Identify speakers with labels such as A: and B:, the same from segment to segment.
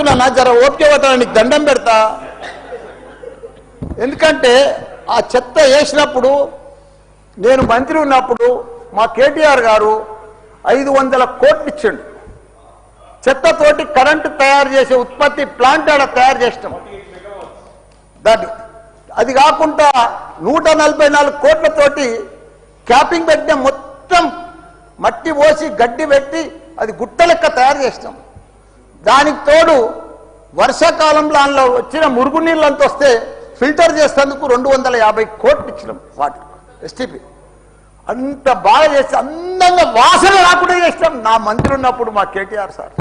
A: చెప్తున్నా జర ఓపిక పట్టడానికి దండం పెడతా. ఎందుకంటే ఆ చెత్త వేసినప్పుడు నేను మంత్రి ఉన్నప్పుడు మా కేటీఆర్ గారు 500 కోట్లు ఇచ్చిండు. చెత్తతోటి కరెంటు తయారు చేసే ఉత్పత్తి ప్లాంట్ ఆడ తయారు చేస్తాం. దాన్ని అది కాకుండా 144 కోట్లతోటి క్యాపింగ్ పెట్టిన మొత్తం మట్టి పోసి గడ్డి పెట్టి అది గుట్ట లెక్క తయారు చేస్తాం. దానికి తోడు వర్షాకాలంలో అందులో వచ్చిన మురుగునీళ్ళంతా వస్తే ఫిల్టర్ చేసేందుకు 250 కోట్లు ఇచ్చినాం. వాటి ఎస్టీపీ అంత బాగా చేసి అందంగా వాసన రాకుండా చేస్తాం నా మంత్రి ఉన్నప్పుడు మా కేటీఆర్ సార్.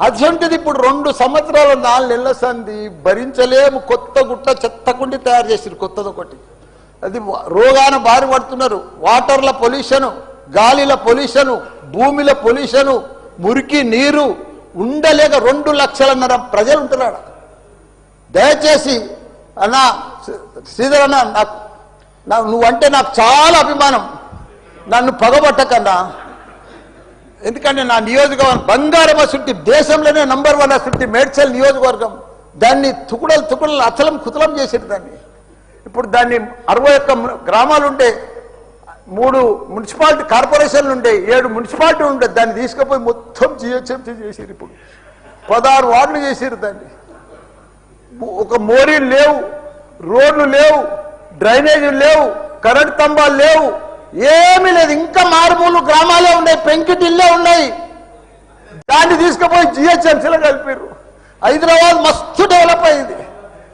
A: అటువంటిది ఇప్పుడు 2 సంవత్సరాలు 4 నెలల సంది భరించలేము. కొత్త గుట్ట చెత్తకుండి తయారు చేసారు కొత్తది ఒకటి. అది రోగాన బారి పడుతున్నారు. వాటర్ల పొల్యూషను, గాలిల పొల్యూషను, భూమిల పొల్యూషను, మురికి నీరు ఉండలేక 2 లక్షలన్నర ప్రజలు ఉంటున్నాడు. దయచేసి అన్నా శ్రీధర్ అన్న, నువ్వంటే నాకు చాలా అభిమానం. నన్ను పగబట్టకన్నా. ఎందుకంటే నా నియోజకవర్గం బంగారమ సుట్టి దేశంలోనే నంబర్ 1 సుట్టి మేడ్చల్ నియోజకవర్గం. దాన్ని తుకుడలు అచలం కుతలం చేసేది దాన్ని. ఇప్పుడు దాన్ని 61 గ్రామాలు ఉంటే 3 మున్సిపాలిటీ కార్పొరేషన్లు ఉండే 7 మున్సిపాలిటీ ఉండే దాన్ని తీసుకుపోయి మొత్తం జిహెచ్ఎంసీ చేసారు. ఇప్పుడు 16 వార్డులు చేసారు దాన్ని. ఒక మోరీలు లేవు, రోడ్లు లేవు, డ్రైనేజీలు లేవు, కరెంట్ స్తంభాలు లేవు, ఏమీ లేదు. ఇంకా మారుమూలు గ్రామాలే ఉన్నాయి, పెంకిటిల్లే ఉన్నాయి. దాన్ని తీసుకుపోయి జిహెచ్ఎంసీలో కలిపారు. హైదరాబాద్ మస్తు డెవలప్ అయింది.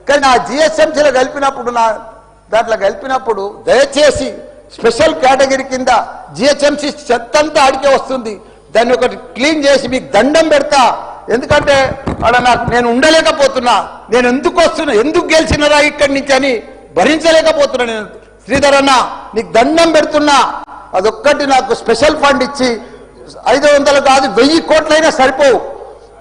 A: కానీ ఆ జిహెచ్ఎంసీలో దాంట్లో కలిపినప్పుడు దయచేసి స్పెషల్ కేటగిరీ కింద జిహెచ్ఎంసీ చెత్త అంతా ఆడికే వస్తుంది. దాన్ని ఒకటి క్లీన్ చేసి మీకు దండం పెడతా. ఎందుకంటే అక్కడ నేను ఉండలేకపోతున్నా. నేను ఎందుకు వస్తున్నా, ఎందుకు గెలిచినరా ఇక్కడి నుంచి అని భరించలేకపోతున్నా. నేను శ్రీధర్ అన్న నీకు దండం పెడుతున్నా. అదొక్కటి నాకు స్పెషల్ ఫండ్ ఇచ్చి 500 కాదు 1000 కోట్లైనా సరిపోవు.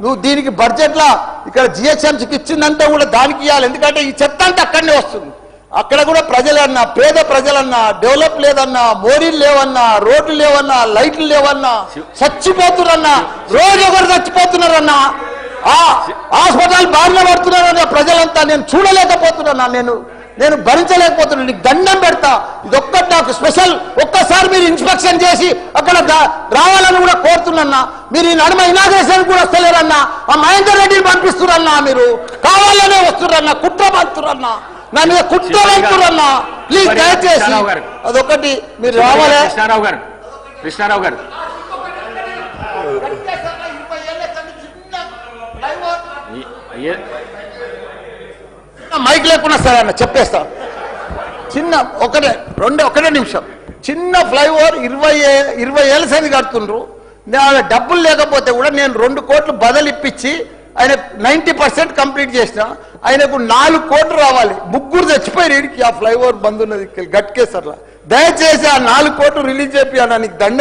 A: నువ్వు దీనికి బడ్జెట్లా ఇక్కడ జిహెచ్ఎంసీకి ఇచ్చిందంతా కూడా దానికి ఇవ్వాలి. ఎందుకంటే ఈ చెత్త అంతా అక్కడనే వస్తుంది. అక్కడ కూడా ప్రజలన్నా, పేద ప్రజలన్నా, డెవలప్ లేదన్నా, మోరీలు లేవన్నా, రోడ్లు లేవన్నా, లైట్లు లేవన్నా, చచ్చిపోతున్నారన్నా, రోజు ఒకరు చచ్చిపోతున్నారన్నా, హాస్పిటల్ బారిన పడుతున్నారన్న ప్రజలంతా. నేను చూడలేకపోతున్నా, నేను భరించలేకపోతున్నా. నీకు దండం పెడతా. ఇదొక్కటి నాకు స్పెషల్. ఒక్కసారి మీరు ఇన్స్పెక్షన్ చేసి అక్కడ రావాలని కూడా కోరుతున్నా. మీరు ఈ నడుమ ఇనాగ్రేషన్ కూడా వస్తలేరన్నా. ఆ మహేందర్ రెడ్డిని పంపిస్తున్నారన్నా. మీరు కావాలనే వస్తున్నారన్నా, కుట్ర పంపుతున్నారన్నా, నా మీద కుట్ర పంపుతున్నా. ప్లీజ్ దయచేసి అదొకటి మీరు రావాలి.
B: కృష్ణారావు గారు
A: మైక్ లేకుండా సరే అన్న చెప్పేస్తా. చిన్న ఒకటే నిమిషం. చిన్న ఫ్లైఓవర్ 20 ఏళ్ళ సంది కడుతుండ్రు. డబ్బులు లేకపోతే కూడా నేను 2 కోట్లు బదలిప్పించి ఆయన 90% కంప్లీట్ చేసిన. ఆయనకు 4 కోట్లు రావాలి. 3 చచ్చిపోయి ఆ ఫ్లైఓవర్ బంద్ ఉన్నది గట్కేసర్లా. దయచేసి ఆ 4 కోట్లు రిలీజ్ చేపి అన్న. నీకు దండ